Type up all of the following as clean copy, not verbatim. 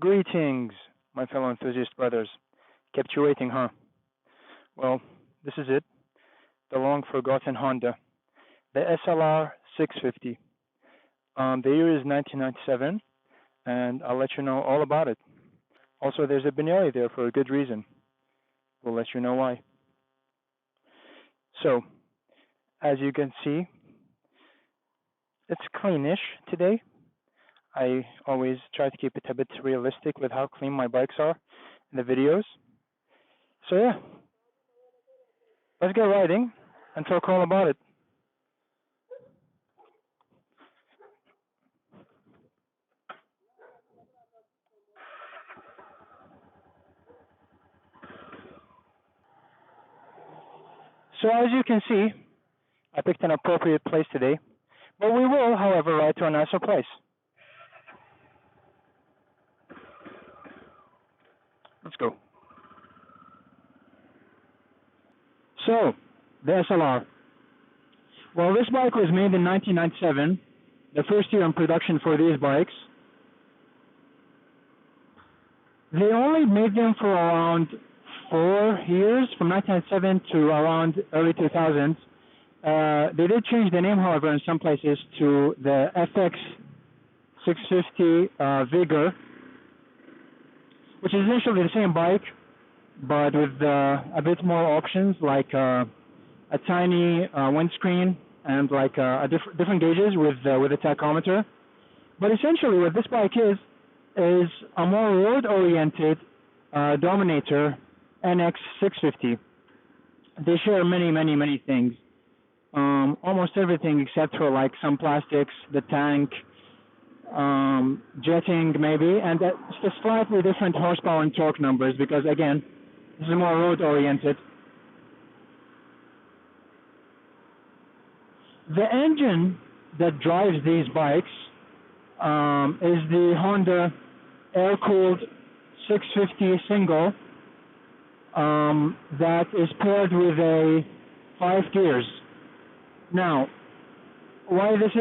Greetings, my fellow enthusiast brothers. Kept you waiting, huh? Well, this is it. The long-forgotten Honda. The SLR 650. The year is 1997, and I'll let you know all about it. Also, there's a Benelli there for a good reason. We'll let you know why. So, as you can see, it's cleanish today. I always try to keep it a bit realistic with how clean my bikes are in the videos. So yeah, let's get riding and talk all about it. So as you can see, I picked an appropriate place today, but we will, however, ride to a nicer place. Let's go. So, the SLR. Well, this bike was made in 1997, the first year in production for these bikes. They only made them for around 4 years, from 1997 to around early 2000s. They did change the name, however, in some places to the FX 650 Vigor, which is essentially the same bike, but with a bit more options, like a tiny windscreen and like different gauges with a tachometer. But essentially, what this bike is a more road-oriented Dominator NX 650. They share many things. Almost everything except for like some plastics, the tank, jetting maybe, and just slightly different horsepower and torque numbers because again, this is more road oriented. The engine that drives these bikes is the Honda air-cooled 650 single that is paired with a 5 gears. Now, why this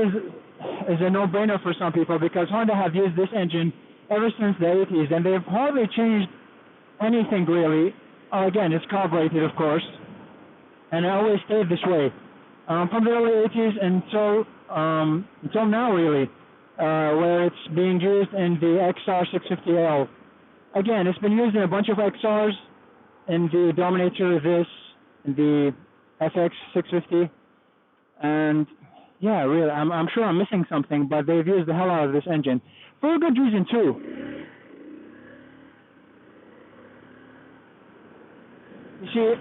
is a no-brainer for some people, because Honda have used this engine ever since the 80s, and they've hardly changed anything really. Again, it's carbureted, of course, and it always stayed this way from the early 80s until now, really, where it's being used in the XR 650L. Again, it's been used in a bunch of XRs, in the Dominator, in the FX 650. And yeah, really, I'm sure I'm missing something, but they've used the hell out of this engine for a good reason too. You see,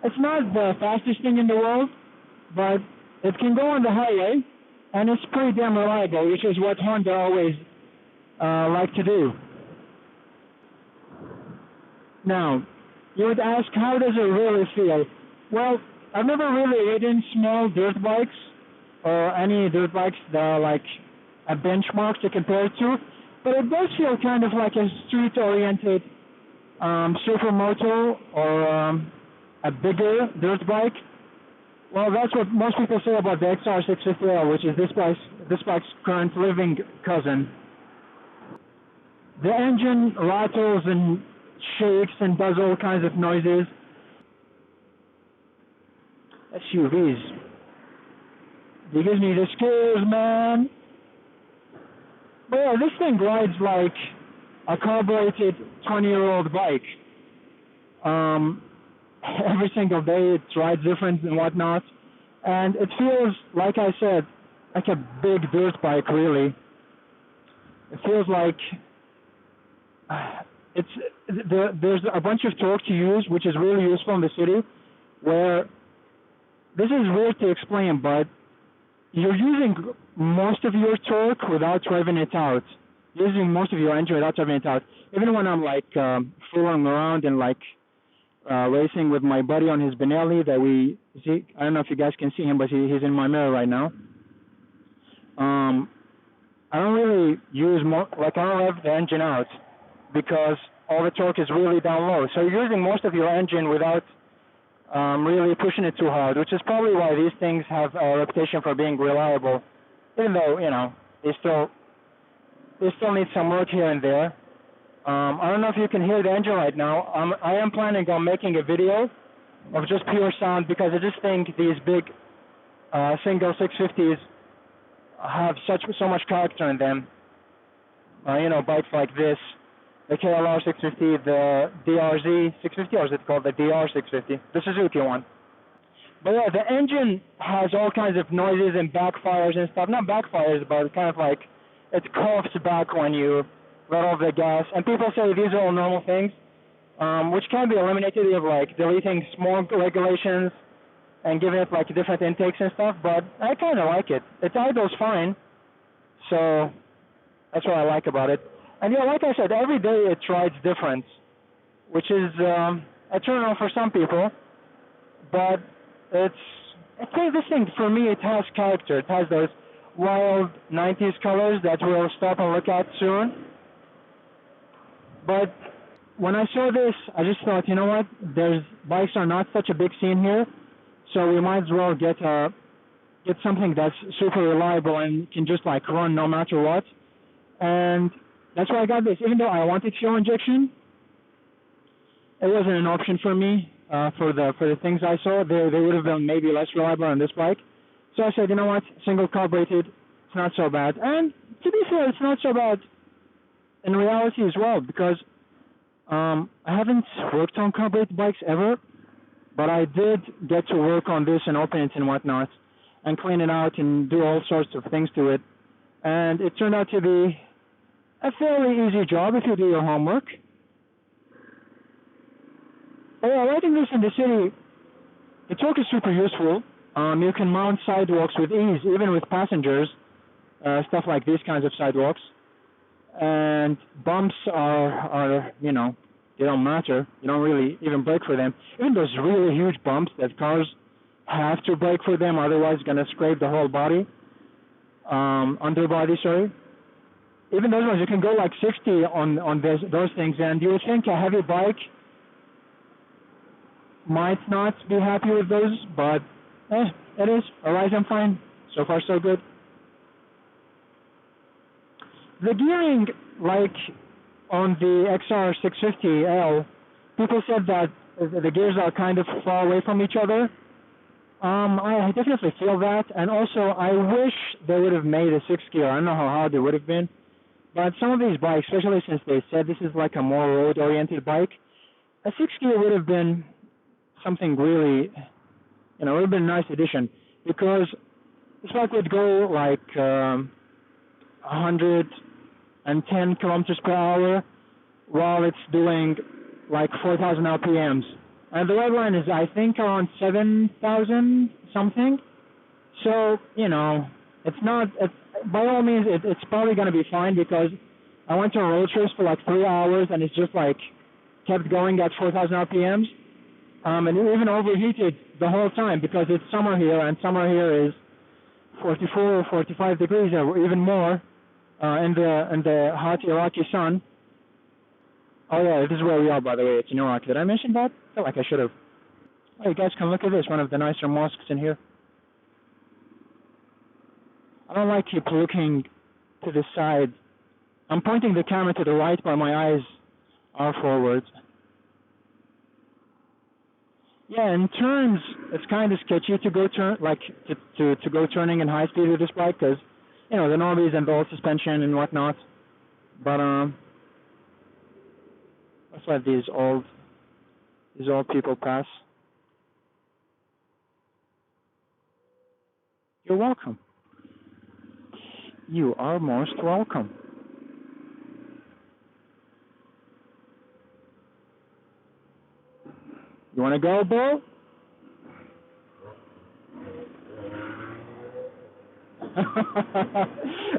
it's not the fastest thing in the world, but it can go on the highway, and it's pretty damn reliable, which is what Honda always like to do. Now, you would ask, how does it really feel? Well, I've never really ridden small dirt bikes or any dirt bikes that are like a benchmark to compare it to, but it does feel kind of like a street-oriented supermoto or a bigger dirt bike. Well, that's what most people say about the XR 650L, which is this bike's current living cousin. The engine rattles and shakes and does all kinds of noises. SUVs. They give me the scares, man. But yeah, this thing rides like a carbureted 20-year-old bike. Every single day it rides different and whatnot. And it feels, like I said, like a big dirt bike, really. It feels like there's a bunch of torque to use, which is really useful in the city, where this is weird to explain, but you're using most of your torque without revving it out. You're using most of your engine without revving it out. Even when I'm like fooling around and like racing with my buddy on his Benelli that we see. I don't know if you guys can see him, but he's in my mirror right now. I don't really use I don't rev the engine out because all the torque is really down low. So you're using most of your engine without really pushing it too hard, which is probably why these things have a reputation for being reliable, even though, you know, they still they still need some work here and there. I don't know if you can hear the engine right now. I am planning on making a video of just pure sound because I just think these big single 650s have so much character in them. Bikes like this, the KLR 650, the DRZ 650, or is it called the DR 650? The Suzuki one. But yeah, the engine has all kinds of noises and backfires and stuff. Not backfires, but kind of like it coughs back when you let off the gas. And people say these are all normal things, which can be eliminated with like deleting smoke regulations and giving it like different intakes and stuff. But I kind of like it. It idles fine, so that's what I like about it. And yeah, like I said, every day it rides different, which is a turn on for some people, but I think this thing, for me, it has character. It has those wild 90s colors that we'll stop and look at soon. But when I saw this, I just thought, you know what? Bikes are not such a big scene here, so we might as well get something that's super reliable and can just like run no matter what. And that's why I got this. Even though I wanted fuel injection, it wasn't an option for me. For the things I saw, they would have been maybe less reliable on this bike. So I said, you know what, single carbureted, it's not so bad. And to be fair, it's not so bad in reality as well, because I haven't worked on carbureted bikes ever, but I did get to work on this and open it and whatnot, and clean it out and do all sorts of things to it. And it turned out to be a fairly easy job if you do your homework. Yeah, riding this in the city, the torque is super useful. You can mount sidewalks with ease, even with passengers, stuff like these kinds of sidewalks. And bumps are they don't matter. You don't really even brake for them. Even those really huge bumps that cars have to brake for them, otherwise it's going to scrape the whole body, underbody, sorry. Even those ones, you can go like 60 on those things, and you would think a heavy bike might not be happy with those, but it is. Otherwise, I'm fine. So far, so good. The gearing, like on the XR 650L, people said that the gears are kind of far away from each other. I definitely feel that, and also I wish they would have made a 6-gear. I don't know how hard it would have been, but some of these bikes, especially since they said this is like a more road-oriented bike, a 6-gear would have been something really, it would have been a nice addition, because this bike would go like 110 kilometers per hour while it's doing like 4,000 RPMs. And the red line is, I think, around 7,000 something. So, by all means, it's probably going to be fine, because I went to a road trip for like 3 hours and it's just like kept going at 4,000 RPMs. And it even overheated the whole time, because it's summer here, and summer here is 44 or 45 degrees or even more in the hot Iraqi sun. Oh yeah, this is where we are, by the way. It's in Iraq. Did I mention that? I feel like I should have. Oh, you guys can look at this, one of the nicer mosques in here. I don't like keep looking to the side. I'm pointing the camera to the right, but my eyes are forward. Yeah, in turns, it's kind of sketchy to go to go turning in high speed with this bike, because the knobbies and the old suspension and whatnot. But let's let these old people pass. You're welcome. You are most welcome. You want to go, Bill?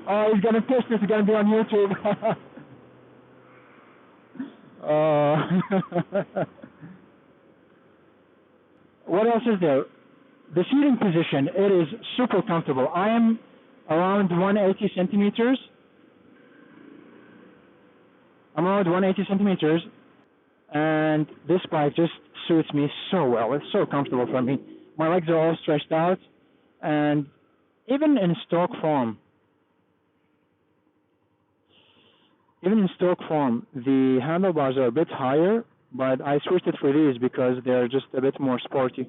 Oh, he's going to piss. This is going to be on YouTube. What else is there? The seating position, it is super comfortable. I am around 180 centimeters. And this bike just suits me so well. It's so comfortable for me. My legs are all stretched out, and even in stock form, even in stock form, the handlebars are a bit higher, but I switched it for these because they're just a bit more sporty.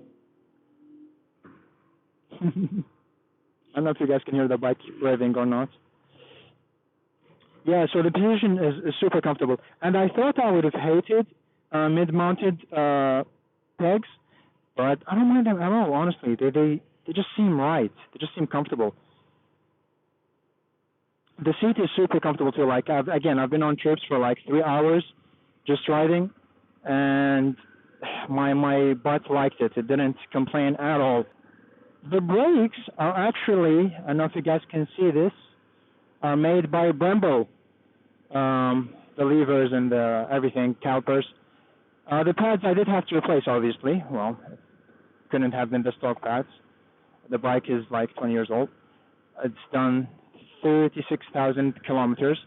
I don't know if you guys can hear the bike revving or not. Yeah, so the position is super comfortable. And I thought I would have hated mid-mounted pegs, but I don't mind them at all, honestly. They just seem right. They just seem comfortable. The seat is super comfortable too. Like, I've been on trips for like 3 hours just riding, and my butt liked it. It didn't complain at all. The brakes are actually, I don't know if you guys can see this, are made by Brembo. The levers and everything, calipers. The pads I did have to replace, obviously. Well, it couldn't have been the stock pads. The bike is like 20 years old. It's done 36,000 kilometers.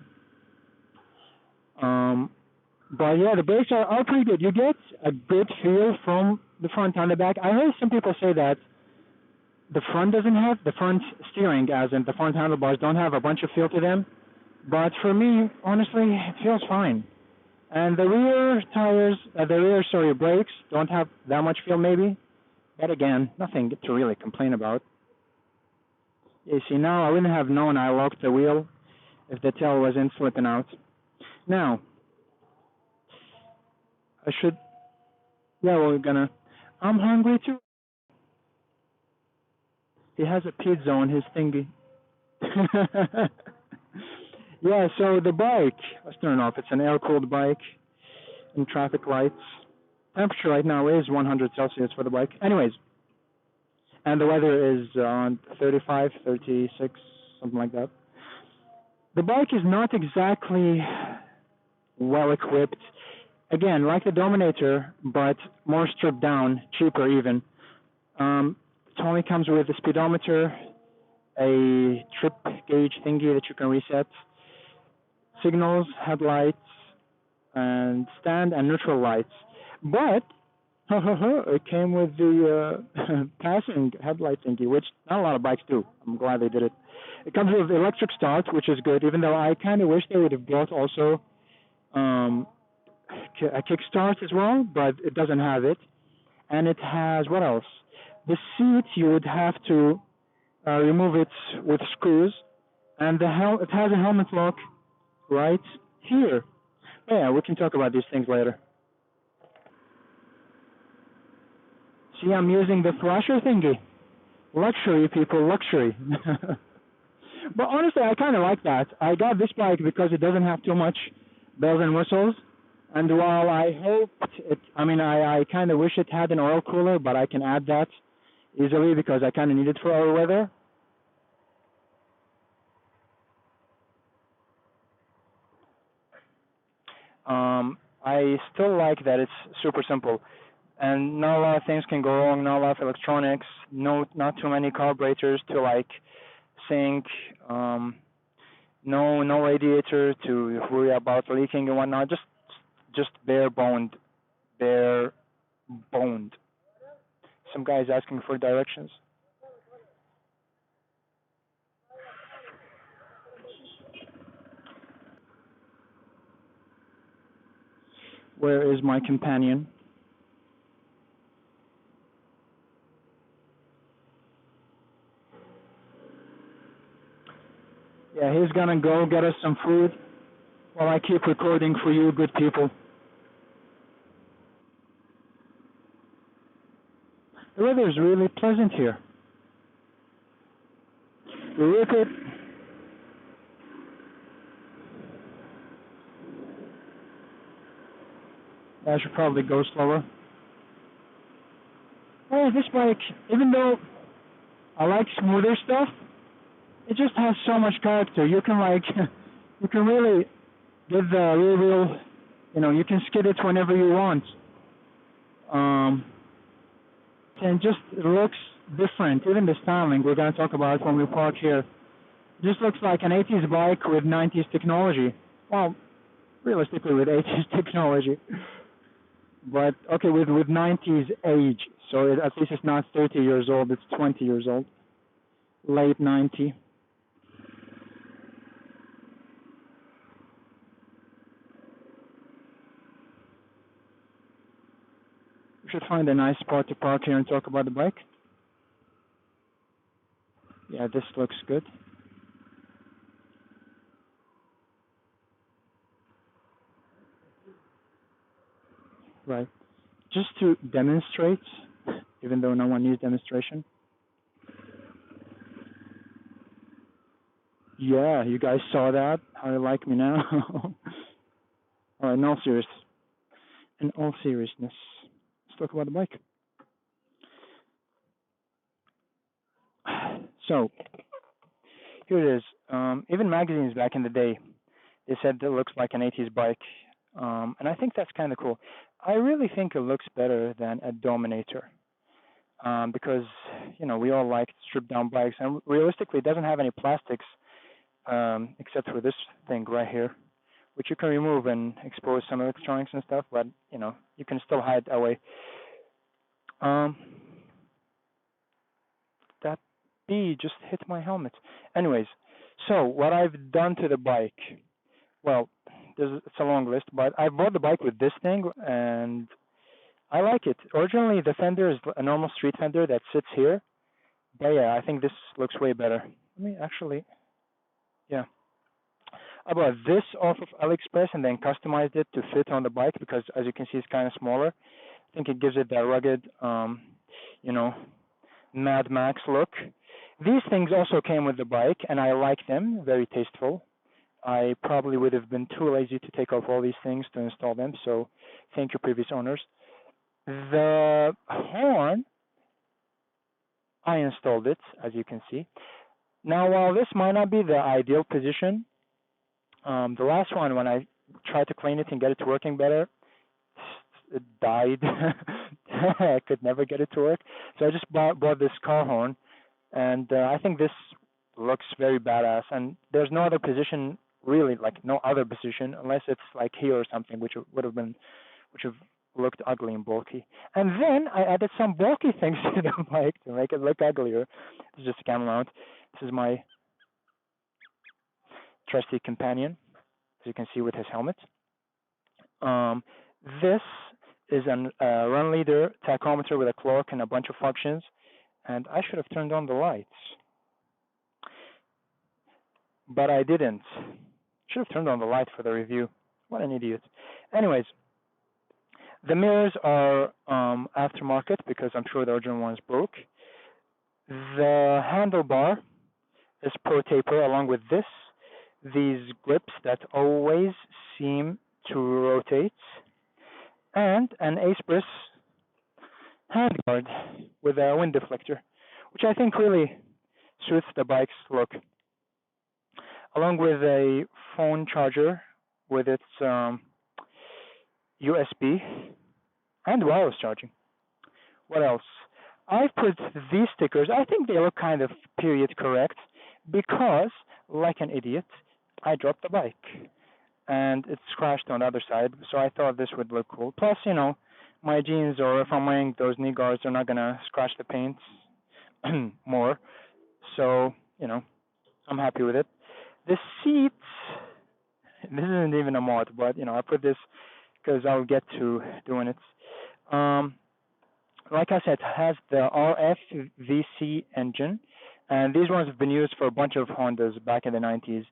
But yeah, the brakes are pretty good. You get a good feel from the front and the back. I heard some people say that the front steering, as in the front handlebars, don't have a bunch of feel to them. But for me, honestly, it feels fine. And the rear brakes don't have that much feel maybe. But again, nothing to really complain about. You see, now I wouldn't have known I locked the wheel if the tail wasn't slipping out. Now, I'm hungry too. He has a pizza on his thingy. Yeah, so the bike, let's turn it off. It's an air-cooled bike in traffic lights. Temperature right now is 100 Celsius for the bike. Anyways, and the weather is around 35, 36, something like that. The bike is not exactly well equipped. Again, like the Dominator, but more stripped down, cheaper even. It only comes with a speedometer, a trip gauge thingy that you can reset, signals, headlights, and stand and neutral lights. But it came with the passing headlight thingy, which not a lot of bikes do. I'm glad they did it. It comes with electric start, which is good, even though I kind of wish they would have brought also a kickstart as well, but it doesn't have it. And it has, what else? The seat, you would have to remove it with screws, and it has a helmet lock right here. Yeah, we can talk about these things later. See, I'm using the flasher thingy. Luxury, people, luxury. But honestly, I kind of like that. I got this bike because it doesn't have too much bells and whistles. And while I kind of wish it had an oil cooler, but I can add that easily because I kind of need it for our weather. I still like that it's super simple, and not a lot of things can go wrong. Not a lot of electronics. Not too many carburetors to like sync. No radiator to worry about leaking and whatnot. Just bare boned. Some guy's asking for directions. Where is my companion? Yeah, he's gonna go get us some food while I keep recording for you good people. The weather is really pleasant here. We rip it. I should probably go slower. Oh, this bike, even though I like smoother stuff, it just has so much character. You can you can really get the rear wheel, you can skid it whenever you want. And just it looks different. Even the styling, we're going to talk about when we park here. It just looks like an 80s bike with 90s technology. Well, realistically with 80s technology. But, okay, with 90s age. So at least it's not 30 years old, it's 20 years old. Late 90. should find a nice spot to park here and talk about the bike. Yeah, this looks good. Right. Just to demonstrate, even though no one needs demonstration. Yeah, you guys saw that? How you like me now? All right, in all seriousness, let's talk about the bike. So, here it is. Even magazines back in the day, they said it looks like an 80s bike. And I think that's kind of cool. I really think it looks better than a Dominator. Because, we all like stripped down bikes. And realistically, it doesn't have any plastics except for this thing right here, which you can remove and expose some electronics and stuff, but, you can still hide away. That bee just hit my helmet. Anyways, so what I've done to the bike, well, it's a long list, but I bought the bike with this thing, and I like it. Originally, the fender is a normal street fender that sits here, but yeah, I think this looks way better. Let me actually, yeah. I bought this off of AliExpress and then customized it to fit on the bike because, as you can see, it's kind of smaller. I think it gives it that rugged, Mad Max look. These things also came with the bike, and I like them. Very tasteful. I probably would have been too lazy to take off all these things to install them, so thank you, previous owners. The horn, I installed it, as you can see. Now, while this might not be the ideal position, the last one, when I tried to clean it and get it to working better, it died. I could never get it to work. So I just bought this car horn, and I think this looks very badass. And there's no other position, really, like no other position, unless it's like here or something, which would have looked ugly and bulky. And then I added some bulky things to the bike to make it look uglier. This is just a camera mount. This is my trusty companion, as you can see with his helmet. This is a run leader tachometer with a clock and a bunch of functions, and I should have turned on the lights, but I didn't. Should have turned on the light for the review. What an idiot. Anyways, the mirrors are aftermarket because I'm sure the original ones broke. The handlebar is Pro Taper along with these grips that always seem to rotate, and an Aspris handguard with a wind deflector, which I think really suits the bike's look, along with a phone charger with its USB and wireless charging. What else? I've put these stickers. I think they look kind of period correct because, like an idiot, I dropped the bike and it's scratched on the other side, so I thought this would look cool. Plus, my jeans, or if I'm wearing those knee guards, are not going to scratch the paint more. So, I'm happy with it. The seats, this isn't even a mod, but, I put this because I'll get to doing it. Like I said, it has the RF VC engine, and these ones have been used for a bunch of Hondas back in the 90s,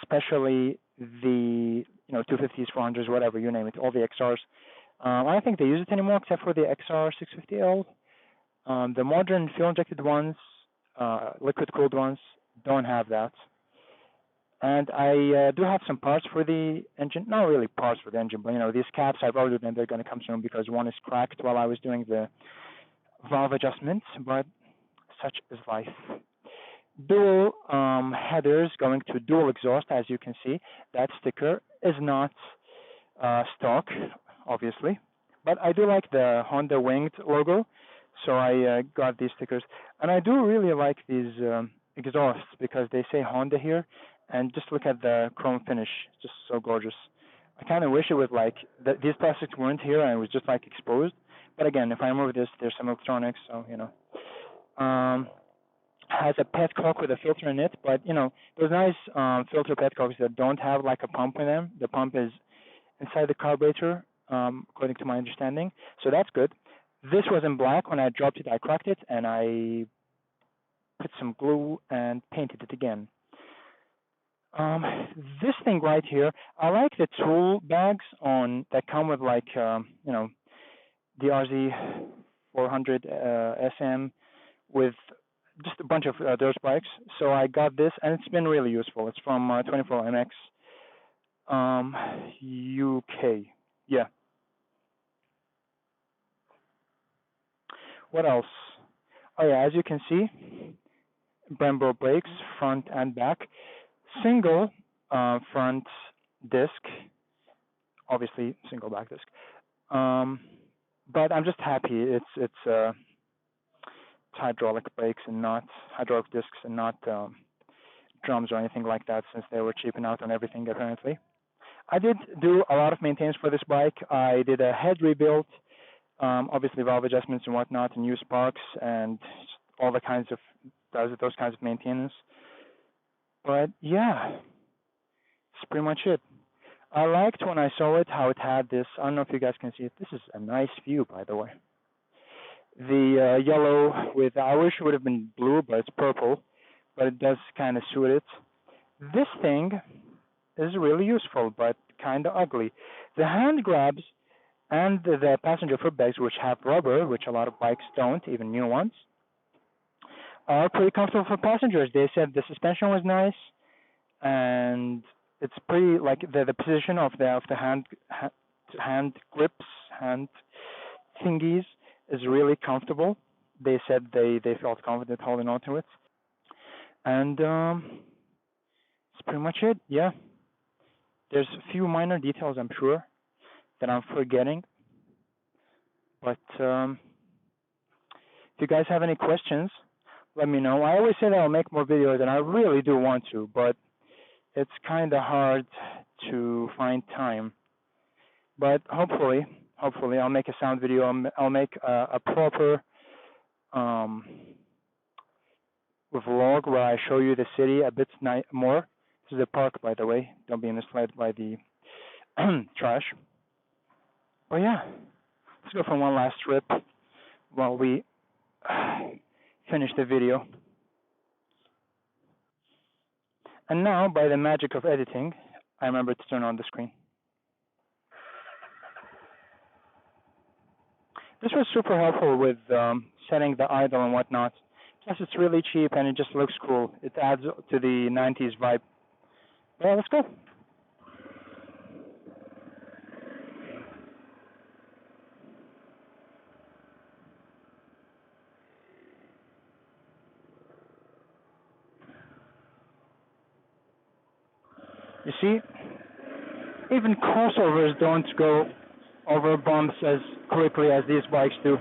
especially the 250s, 400s, whatever, you name it, all the XRs. I don't think they use it anymore except for the XR 650L. The modern fuel-injected ones, liquid-cooled ones, don't have that. And I do have some parts for the engine. Not really parts for the engine, but, these caps I've ordered them. They're going to come soon because one is cracked while I was doing the valve adjustments, but such is life. Dual headers going to dual exhaust, as you can see. That sticker is not stock, obviously, but I do like the Honda winged logo, so I got these stickers. And I do really like these exhausts because they say Honda here, and just look at the chrome finish. It's just so gorgeous. I kind of wish it was like, these plastics weren't here and it was just like exposed. But again, if I remove this, there's some electronics, so, has a petcock with a filter in it, but, those nice filter petcocks that don't have like a pump in them, the pump is inside the carburetor, according to my understanding, so that's good. This was in black. When I dropped it, I cracked it, and I put some glue and painted it again. This thing right here, I like the tool bags on that come with like the RZ 400 SM with just a bunch of those bikes. So I got this, and it's been really useful. It's from 24MX UK. Yeah. What else? Oh yeah, as you can see, Brembo brakes, front and back. Single front disc, obviously single back disc. But I'm just happy it's hydraulic brakes and not hydraulic discs and not drums or anything like that, since they were cheaping out on everything apparently. I did do a lot of maintenance for this bike. I did a head rebuild, obviously valve adjustments and whatnot, and new sparks and all the kinds of those kinds of maintenance. But yeah, that's pretty much it. I liked when I saw it how it had this. I don't know if you guys can see it. This is a nice view, by the way. The yellow with, I wish it would have been blue, but it's purple, but it does kind of suit it. This thing is really useful, but kind of ugly. The hand grabs and the passenger footbags, which have rubber, which a lot of bikes don't, even new ones, are pretty comfortable for passengers. They said the suspension was nice, and it's pretty, like the position of the hand grips, hand thingies is really comfortable. They said they felt confident holding on to it, and that's pretty much it. Yeah, there's a few minor details I'm sure that I'm forgetting, but if you guys have any questions, let me know. I always say that I'll make more videos, and I really do want to, but it's kind of hard to find time. But hopefully I'll make a sound video. I'll make a proper vlog where I show you the city a bit more. This is a park, by the way. Don't be misled by the trash. But yeah, let's go for one last trip while we finish the video. And now, by the magic of editing, I remember to turn on the screen. This was super helpful with setting the idle and whatnot. Plus, it's really cheap and it just looks cool. It adds to the 90s vibe. Well, let's go. You see, even crossovers don't go over bumps as quickly as these bikes do.